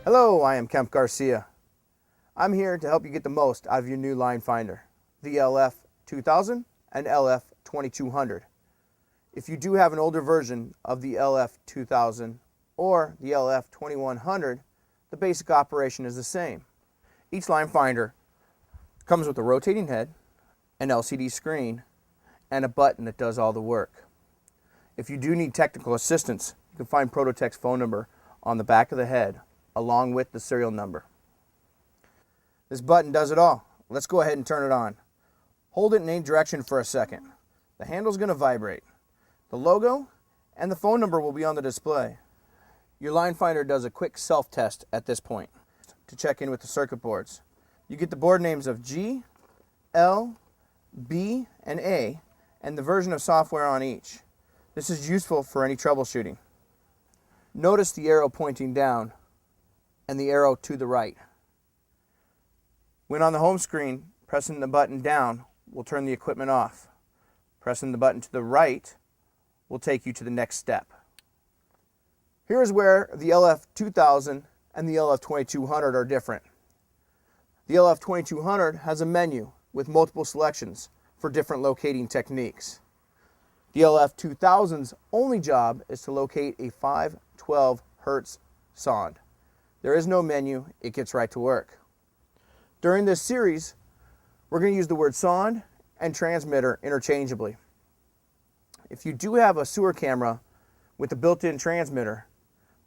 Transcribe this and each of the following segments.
Hello, I am Kemp Garcia. I'm here to help you get the most out of your new LineFinder, the LF2000 and LF2200. If you do have an older version of the LF2000 or the LF2100, the basic operation is the same. Each LineFinder comes with a rotating head, an LCD screen, and a button that does all the work. If you do need technical assistance, you can find Prototek's phone number on the back of the head, along with the serial number. This button does it all. Let's go ahead and turn it on. Hold it in any direction for a second. The handle's going to vibrate. The logo and the phone number will be on the display. Your LineFinder does a quick self-test at this point to check in with the circuit boards. You get the board names of G, L, B, and A, and the version of software on each. This is useful for any troubleshooting. Notice the arrow pointing down and the arrow to the right. When on the home screen, pressing the button down will turn the equipment off. Pressing the button to the right will take you to the next step. Here is where the LF2000 and the LF2200 are different. The LF2200 has a menu with multiple selections for different locating techniques. The LF2000's only job is to locate a 512 Hz sonde. There is no menu, it gets right to work. During this series, we're going to use the word sonde and transmitter interchangeably. If you do have a sewer camera with a built-in transmitter,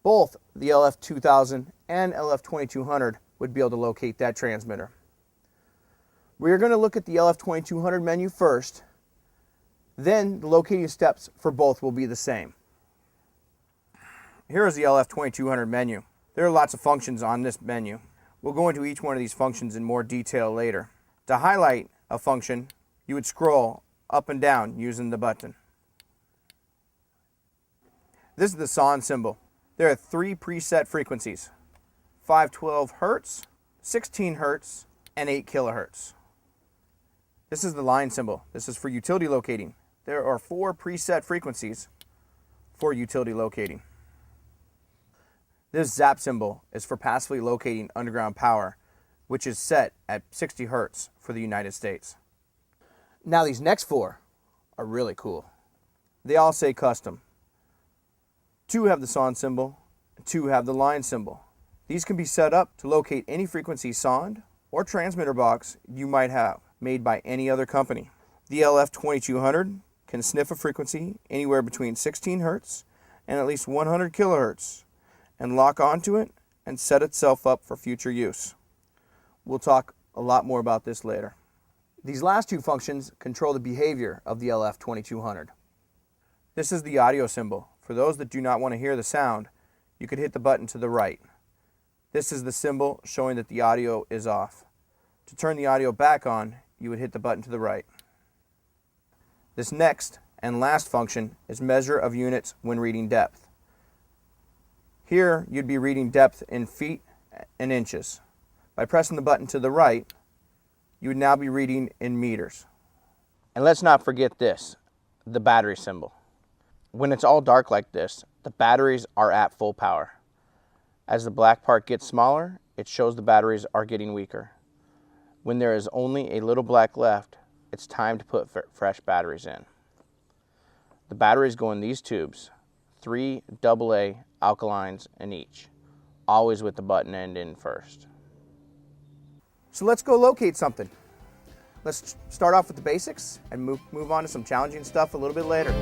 both the LF2000 and LF2200 would be able to locate that transmitter. We're going to look at the LF2200 menu first, then the locating steps for both will be the same. Here is the LF2200 menu. There are lots of functions on this menu. We'll go into each one of these functions in more detail later. To highlight a function, you would scroll up and down using the button. This is the sonde symbol. There are 3 preset frequencies: 512 Hz, 16 Hz, and 8 kHz. This is the line symbol. This is for utility locating. There are 4 preset frequencies for utility locating. This zap symbol is for passively locating underground power, which is set at 60 Hz for the United States. Now these next 4 are really cool. They all say custom. 2 have the sonde symbol, and 2 have the line symbol. These can be set up to locate any frequency sonde or transmitter box you might have, made by any other company. The LF2200 can sniff a frequency anywhere between 16 Hz and at least 100 kHz and lock onto it and set itself up for future use. We'll talk a lot more about this later. These last 2 functions control the behavior of the LF2200. This is the audio symbol. For those that do not want to hear the sound, you could hit the button to the right. This is the symbol showing that the audio is off. To turn the audio back on, you would hit the button to the right. This next and last function is measure of units when reading depth. Here, you'd be reading depth in feet and inches. By pressing the button to the right, you would now be reading in meters. And let's not forget this, the battery symbol. When it's all dark like this, the batteries are at full power. As the black part gets smaller, it shows the batteries are getting weaker. When there is only a little black left, it's time to put fresh batteries in. The batteries go in these tubes, 3 AA alkalines in each, always with the button end in first. So let's go locate something. Let's start off with the basics and move on to some challenging stuff a little bit later.